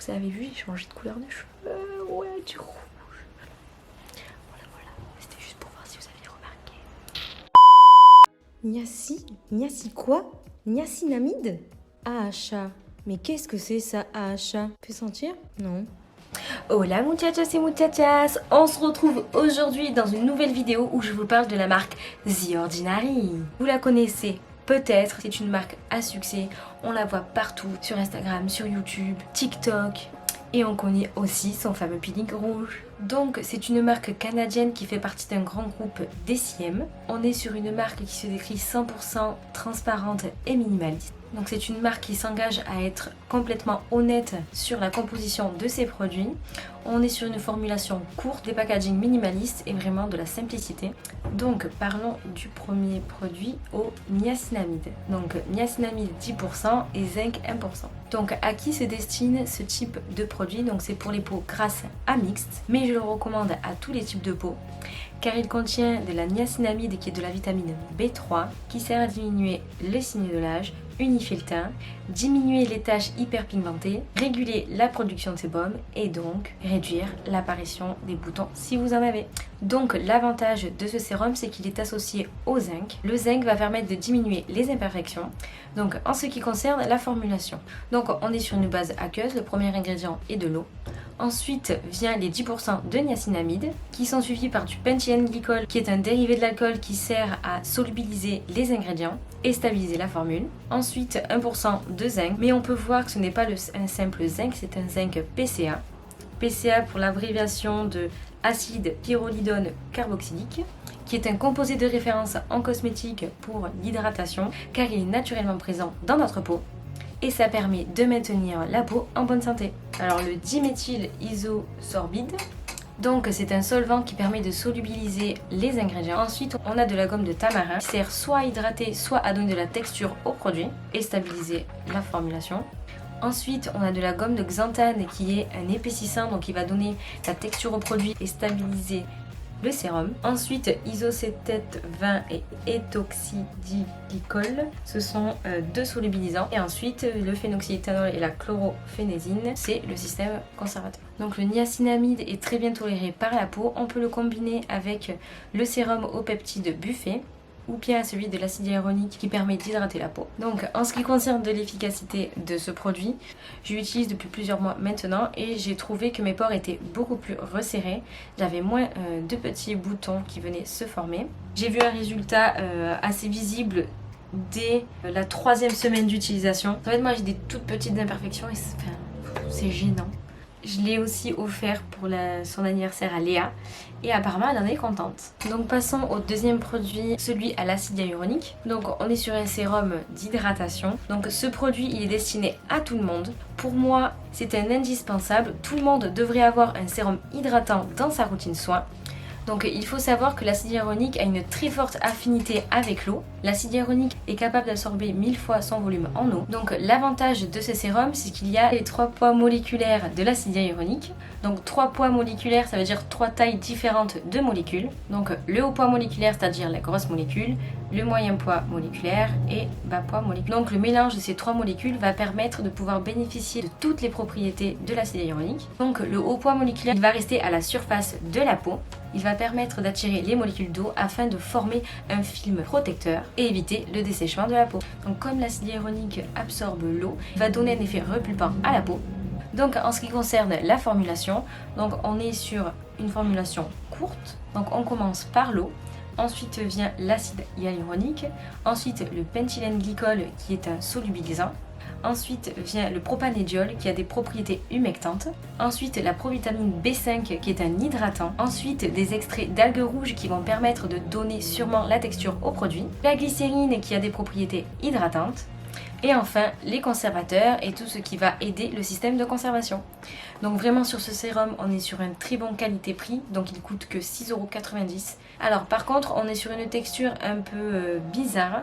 vous avez vu, j'ai changé de couleur de cheveux. Ouais, du rouge. Voilà. C'était juste pour voir si vous aviez remarqué. Niaci quoi? Niacinamide? AHA. Mais qu'est-ce que c'est ça, AHA? Peut sentir? Non. Hola muchachos et muchachas, on se retrouve aujourd'hui dans une nouvelle vidéo où je vous parle de la marque The Ordinary. Vous la connaissez peut-être, c'est une marque à succès, on la voit partout sur Instagram, sur YouTube, TikTok et on connaît aussi son fameux peeling rouge. Donc c'est une marque canadienne qui fait partie d'un grand groupe DCM. On est sur une marque qui se décrit 100% transparente et minimaliste. Donc c'est une marque qui s'engage à être complètement honnête sur la composition de ses produits. On est sur une formulation courte, des packaging minimalistes et vraiment de la simplicité. Donc parlons du premier produit au niacinamide. Donc niacinamide 10% et zinc 1%. Donc à qui se destine ce type de produit? Donc c'est pour les peaux grasses à mixtes, mais je le recommande à tous les types de peau car il contient de la niacinamide qui est de la vitamine B3 qui sert à diminuer les signes de l'âge, unifier le teint, diminuer les taches hyperpigmentées, réguler la production de sébum et donc réduire l'apparition des boutons si vous en avez. Donc l'avantage de ce sérum, c'est qu'il est associé au zinc. Le zinc va permettre de diminuer les imperfections. Donc en ce qui concerne la formulation, donc on est sur une base aqueuse, le premier ingrédient est de l'eau. Ensuite vient les 10% de niacinamide qui sont suivis par du pentylène glycol qui est un dérivé de l'alcool qui sert à solubiliser les ingrédients et stabiliser la formule. Ensuite 1% de zinc, mais on peut voir que ce n'est pas un simple zinc, c'est un zinc PCA. PCA pour l'abréviation de acide pyrrolidone carboxylique, qui est un composé de référence en cosmétique pour l'hydratation car il est naturellement présent dans notre peau et ça permet de maintenir la peau en bonne santé. Alors le diméthyl isosorbide, donc c'est un solvant qui permet de solubiliser les ingrédients. Ensuite on a de la gomme de tamarin qui sert soit à hydrater, soit à donner de la texture au produit et stabiliser la formulation. Ensuite, on a de la gomme de xanthane qui est un épaississant, donc qui va donner la texture au produit et stabiliser le sérum. Ensuite, isocétète 20 et étoxydiglycol, ce sont deux solubilisants. Et ensuite, le phénoxyéthanol et la chlorophénésine, c'est le système conservateur. Donc le niacinamide est très bien toléré par la peau. On peut le combiner avec le sérum aux peptides Buffet ou bien celui de l'acide hyaluronique qui permet d'hydrater la peau. Donc en ce qui concerne de l'efficacité de ce produit, je l'utilise depuis plusieurs mois maintenant et j'ai trouvé que mes pores étaient beaucoup plus resserrés. J'avais moins de petits boutons qui venaient se former. J'ai vu un résultat assez visible dès la 3e semaine d'utilisation. En fait, moi j'ai des toutes petites imperfections et c'est gênant. Je l'ai aussi offert pour son anniversaire à Léa et apparemment elle en est contente. Donc passons au deuxième produit, celui à l'acide hyaluronique. Donc on est sur un sérum d'hydratation. Donc ce produit il est destiné à tout le monde. Pour moi c'est un indispensable. Tout le monde devrait avoir un sérum hydratant dans sa routine soin. Donc il faut savoir que l'acide hyaluronique a une très forte affinité avec l'eau. L'acide hyaluronique est capable d'absorber 1000 fois son volume en eau. Donc l'avantage de ce sérum, c'est qu'il y a les 3 poids moléculaires de l'acide hyaluronique. Donc 3 poids moléculaires, ça veut dire 3 tailles différentes de molécules. Donc le haut poids moléculaire, c'est-à-dire la grosse molécule, le moyen poids moléculaire et bas poids moléculaire. Donc le mélange de ces 3 molécules va permettre de pouvoir bénéficier de toutes les propriétés de l'acide hyaluronique. Donc le haut poids moléculaire, il va rester à la surface de la peau. Il va permettre d'attirer les molécules d'eau afin de former un film protecteur et éviter le dessèchement de la peau. Donc comme l'acide hyaluronique absorbe l'eau, il va donner un effet repulpant à la peau. Donc en ce qui concerne la formulation, donc on est sur une formulation courte. Donc on commence par l'eau. Ensuite vient l'acide hyaluronique. Ensuite le pentylène glycol qui est un solubilisant. Ensuite vient le propanédiol qui a des propriétés humectantes. Ensuite la provitamine B5 qui est un hydratant. Ensuite des extraits d'algues rouges qui vont permettre de donner sûrement la texture au produit. La glycérine qui a des propriétés hydratantes. Et enfin les conservateurs et tout ce qui va aider le système de conservation. Donc vraiment sur ce sérum on est sur une très bonne qualité-prix, donc il coûte que 6,90 €. Alors par contre on est sur une texture un peu bizarre,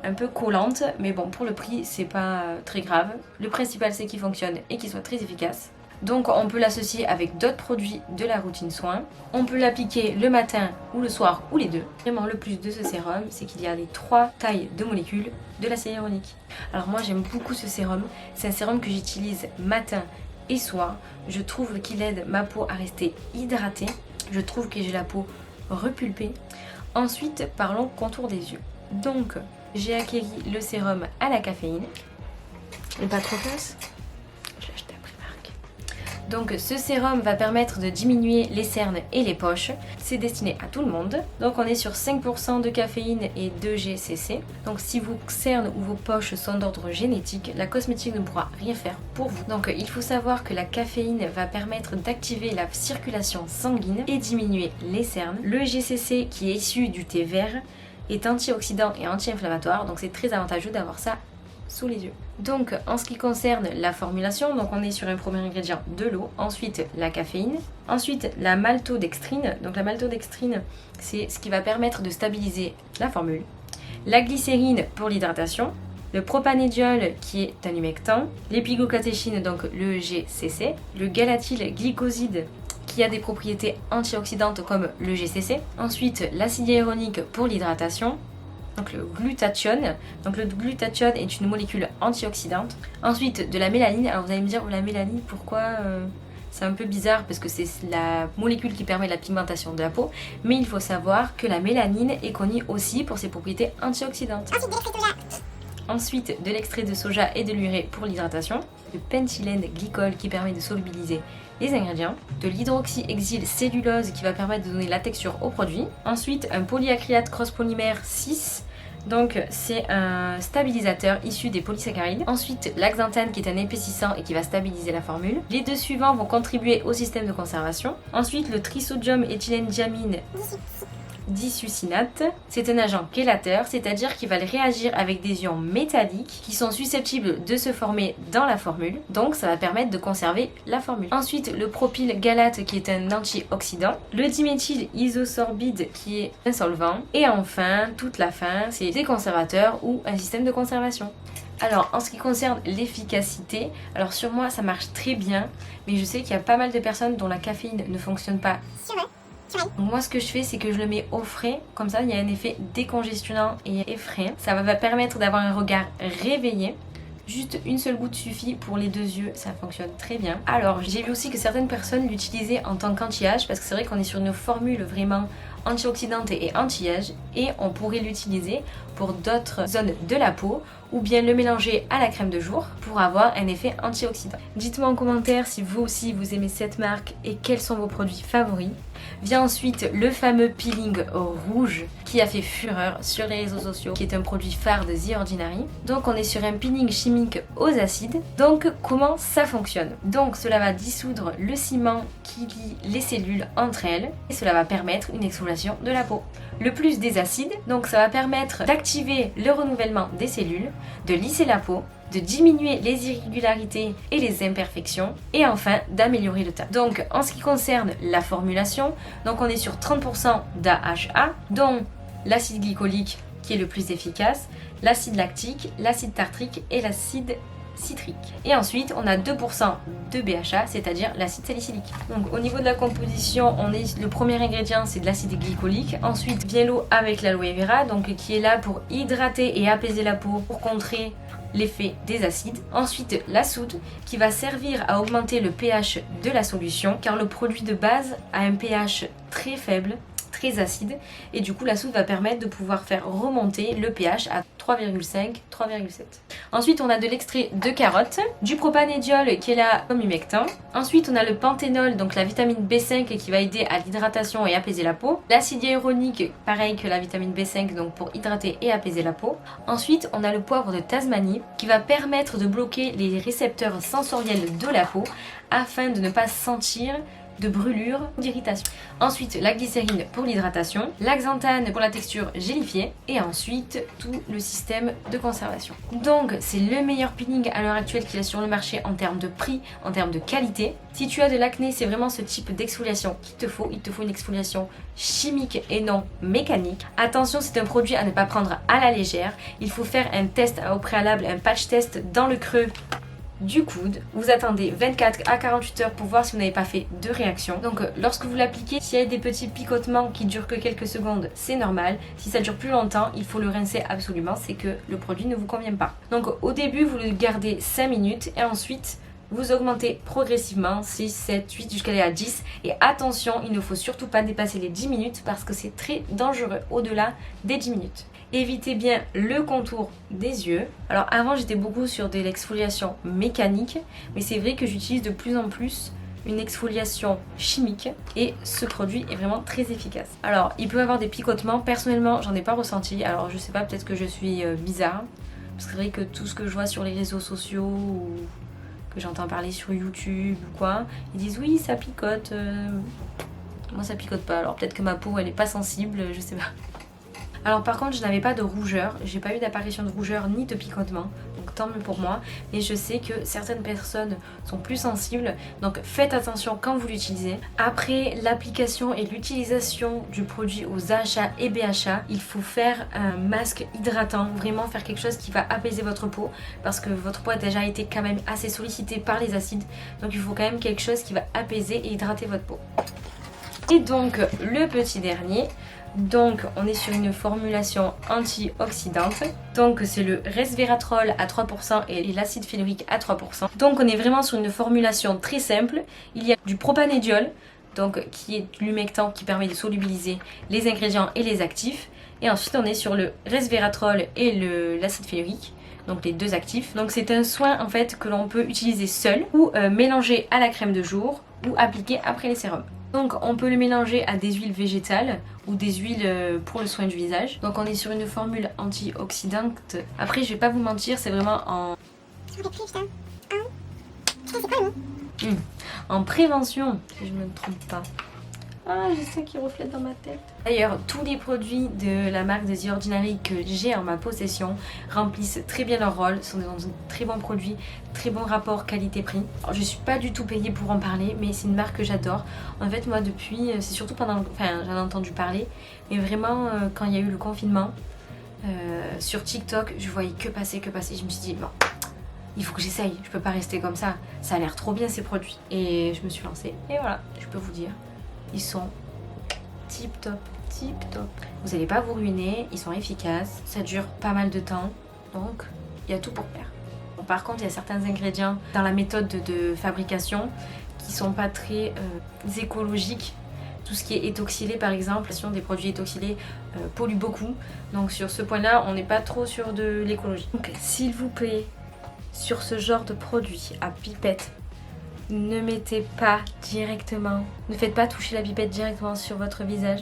un peu collante, mais bon pour le prix c'est pas très grave. Le principal c'est qu'il fonctionne et qu'il soit très efficace. Donc on peut l'associer avec d'autres produits de la routine soin. On peut l'appliquer le matin ou le soir ou les deux. Vraiment le plus de ce sérum, c'est qu'il y a les 3 tailles de molécules de l'acide hyaluronique. Alors moi j'aime beaucoup ce sérum. C'est un sérum que j'utilise matin et soir. Je trouve qu'il aide ma peau à rester hydratée. Je trouve que j'ai la peau repulpée. Ensuite, parlons contour des yeux. Donc, j'ai acquéri le sérum à la caféine. Et pas trop classe. Je l'ai acheté à Primark. Donc, ce sérum va permettre de diminuer les cernes et les poches. C'est destiné à tout le monde. Donc, on est sur 5% de caféine et 2 GCC. Donc, si vos cernes ou vos poches sont d'ordre génétique, la cosmétique ne pourra rien faire pour vous. Donc, il faut savoir que la caféine va permettre d'activer la circulation sanguine et diminuer les cernes. Le GCC, qui est issu du thé vert, est antioxydant et anti-inflammatoire, donc c'est très avantageux d'avoir ça sous les yeux. Donc en ce qui concerne la formulation, donc on est sur un premier ingrédient de l'eau, ensuite la caféine, ensuite la maltodextrine. Donc la maltodextrine, c'est ce qui va permettre de stabiliser la formule, la glycérine pour l'hydratation, le propanédiol qui est un humectant, l'épigocatéchine, donc le GCC, le galatylglycoside qui a des propriétés antioxydantes comme le GCC. Ensuite, l'acide hyaluronique pour l'hydratation. Donc le glutathione. Donc le glutathione est une molécule antioxydante. Ensuite, de la mélanine. Alors vous allez me dire, la mélanine, pourquoi c'est un peu bizarre parce que c'est la molécule qui permet la pigmentation de la peau. Mais il faut savoir que la mélanine est connue aussi pour ses propriétés antioxydantes. Ensuite, de l'extrait de soja et de l'urée pour l'hydratation. Le pentylène glycol qui permet de solubiliser les ingrédients, de l'hydroxyexyl cellulose qui va permettre de donner la texture au produit. Ensuite, un polyacrylate cross-polymère 6, donc c'est un stabilisateur issu des polysaccharides. Ensuite, l'axanthane qui est un épaississant et qui va stabiliser la formule. Les deux suivants vont contribuer au système de conservation. Ensuite, le trisodium éthylène-diamine disuccinate, c'est un agent chélateur, c'est-à-dire qu'il va réagir avec des ions métalliques qui sont susceptibles de se former dans la formule, donc ça va permettre de conserver la formule. Ensuite, le propylgalate qui est un antioxydant, le diméthyl isosorbide qui est un solvant, et enfin, toute la fin, c'est des conservateurs ou un système de conservation. Alors, en ce qui concerne l'efficacité, alors sur moi ça marche très bien, mais je sais qu'il y a pas mal de personnes dont la caféine ne fonctionne pas. Donc moi ce que je fais c'est que je le mets au frais, comme ça il y a un effet décongestionnant et effrayant. Ça va permettre d'avoir un regard réveillé. Juste une seule goutte suffit pour les deux yeux, ça fonctionne très bien. Alors j'ai vu aussi que certaines personnes l'utilisaient en tant qu'anti-âge, parce que c'est vrai qu'on est sur une formule vraiment antioxydante et anti-âge, et on pourrait l'utiliser pour d'autres zones de la peau ou bien le mélanger à la crème de jour pour avoir un effet antioxydant. Dites-moi en commentaire si vous aussi vous aimez cette marque et quels sont vos produits favoris. Vient ensuite le fameux peeling rouge qui a fait fureur sur les réseaux sociaux, qui est un produit phare de The Ordinary. Donc on est sur un peeling chimique aux acides. Donc comment ça fonctionne? Donc cela va dissoudre le ciment qui lie les cellules entre elles et cela va permettre une exfoliation de la peau. Le plus des acides, donc ça va permettre d'activer le renouvellement des cellules, de lisser la peau, de diminuer les irrégularités et les imperfections et enfin d'améliorer le teint. Donc en ce qui concerne la formulation, donc on est sur 30% d'AHA dont l'acide glycolique qui est le plus efficace, l'acide lactique, l'acide tartrique et l'acide citrique. Et ensuite, on a 2% de BHA, c'est-à-dire l'acide salicylique. Donc au niveau de la composition, le premier ingrédient, c'est de l'acide glycolique. Ensuite, vient l'eau avec l'aloe vera, donc qui est là pour hydrater et apaiser la peau, pour contrer l'effet des acides. Ensuite, la soude qui va servir à augmenter le pH de la solution, car le produit de base a un pH très faible, très acide, et du coup la soude va permettre de pouvoir faire remonter le pH à 3,5, 3,7. Ensuite on a de l'extrait de carotte, du propanédiol qui est là comme humectant. Ensuite on a le panthénol, donc la vitamine B5 qui va aider à l'hydratation et apaiser la peau. L'acide hyaluronique, pareil que la vitamine B5, donc pour hydrater et apaiser la peau. Ensuite on a le poivre de Tasmanie qui va permettre de bloquer les récepteurs sensoriels de la peau afin de ne pas sentir de brûlure, d'irritation. Ensuite, la glycérine pour l'hydratation, l'axanthane pour la texture gélifiée et ensuite tout le système de conservation. Donc, c'est le meilleur peeling à l'heure actuelle qu'il y a sur le marché en termes de prix, en termes de qualité. Si tu as de l'acné, c'est vraiment ce type d'exfoliation qu'il te faut. Il te faut une exfoliation chimique et non mécanique. Attention, c'est un produit à ne pas prendre à la légère. Il faut faire un test au préalable, un patch test dans le creux du coude. Vous attendez 24 à 48 heures pour voir si vous n'avez pas fait de réaction. Donc lorsque vous l'appliquez, s'il y a des petits picotements qui durent que quelques secondes, c'est normal. Si ça dure plus longtemps, il faut le rincer absolument, c'est que le produit ne vous convient pas. Donc au début, vous le gardez 5 minutes et ensuite vous augmentez progressivement 6, 7, 8 jusqu'à aller à 10. Et attention, il ne faut surtout pas dépasser les 10 minutes parce que c'est très dangereux au-delà des 10 minutes. Évitez bien le contour des yeux. Alors avant j'étais beaucoup sur de l'exfoliation mécanique, mais c'est vrai que j'utilise de plus en plus une exfoliation chimique et ce produit est vraiment très efficace. Alors il peut y avoir des picotements, personnellement j'en ai pas ressenti, alors je sais pas, peut-être que je suis bizarre, parce que c'est vrai que tout ce que je vois sur les réseaux sociaux ou que j'entends parler sur YouTube ou quoi, ils disent oui ça picote, moi ça picote pas, alors peut-être que ma peau elle est pas sensible, je sais pas. Alors par contre je n'avais pas de rougeur, j'ai pas eu d'apparition de rougeur ni de picotement, donc tant mieux pour moi, mais je sais que certaines personnes sont plus sensibles, donc faites attention quand vous l'utilisez. Après l'application et l'utilisation du produit aux AHA et BHA, il faut faire un masque hydratant, vraiment faire quelque chose qui va apaiser votre peau, parce que votre peau a déjà été quand même assez sollicitée par les acides, donc il faut quand même quelque chose qui va apaiser et hydrater votre peau. Et donc le petit dernier, donc on est sur une formulation antioxydante, donc c'est le resveratrol à 3% et l'acide fénolique à 3%. Donc on est vraiment sur une formulation très simple. Il y a du propanédiol, donc qui est l'humectant qui permet de solubiliser les ingrédients et les actifs. Et ensuite on est sur le resveratrol et l'acide fénolique, donc les deux actifs. Donc c'est un soin en fait que l'on peut utiliser seul ou mélanger à la crème de jour ou appliquer après les sérums. Donc on peut le mélanger à des huiles végétales ou des huiles pour le soin du visage. Donc on est sur une formule antioxydante. Après je vais pas vous mentir, c'est vraiment en prévention, si je me trompe pas. Ah, j'ai ça qui reflète dans ma tête. D'ailleurs, tous les produits de la marque de The Ordinary que j'ai en ma possession remplissent très bien leur rôle, sont dans un très bon produit, très bon rapport qualité-prix. Alors, je suis pas du tout payée pour en parler, mais c'est une marque que j'adore. En fait, moi depuis, c'est surtout pendant, enfin j'en ai entendu parler, mais vraiment quand il y a eu le confinement, sur TikTok, je voyais que passer. Je me suis dit, bon, il faut que j'essaye, je peux pas rester comme ça. Ça a l'air trop bien ces produits. Et je me suis lancée, et voilà, je peux vous dire. Ils sont tip top. Vous n'allez pas vous ruiner, ils sont efficaces, ça dure pas mal de temps, donc il y a tout pour plaire. Bon, par contre, il y a certains ingrédients dans la méthode de fabrication qui sont pas très écologiques. Tout ce qui est étoxylé par exemple, des produits étoxylés pollue beaucoup. Donc sur ce point-là, on n'est pas trop sur de l'écologie. Donc s'il vous plaît, sur ce genre de produit à pipette, ne mettez pas directement, ne faites pas toucher la pipette directement sur votre visage,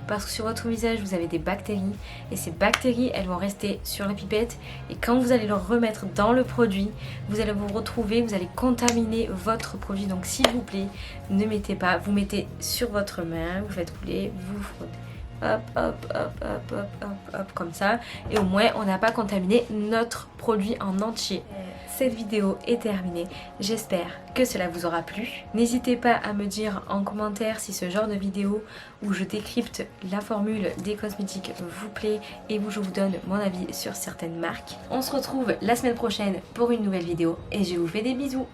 parce que sur votre visage vous avez des bactéries et ces bactéries elles vont rester sur la pipette et quand vous allez le remettre dans le produit, vous allez vous retrouver, vous allez contaminer votre produit. Donc s'il vous plaît, ne mettez pas, vous mettez sur votre main, vous faites couler, vous frottez. Hop, comme ça, et au moins on n'a pas contaminé notre produit en entier. Cette vidéo est terminée, j'espère que cela vous aura plu. N'hésitez pas à me dire en commentaire si ce genre de vidéo où je décrypte la formule des cosmétiques vous plaît et où je vous donne mon avis sur certaines marques. On se retrouve la semaine prochaine pour une nouvelle vidéo et je vous fais des bisous.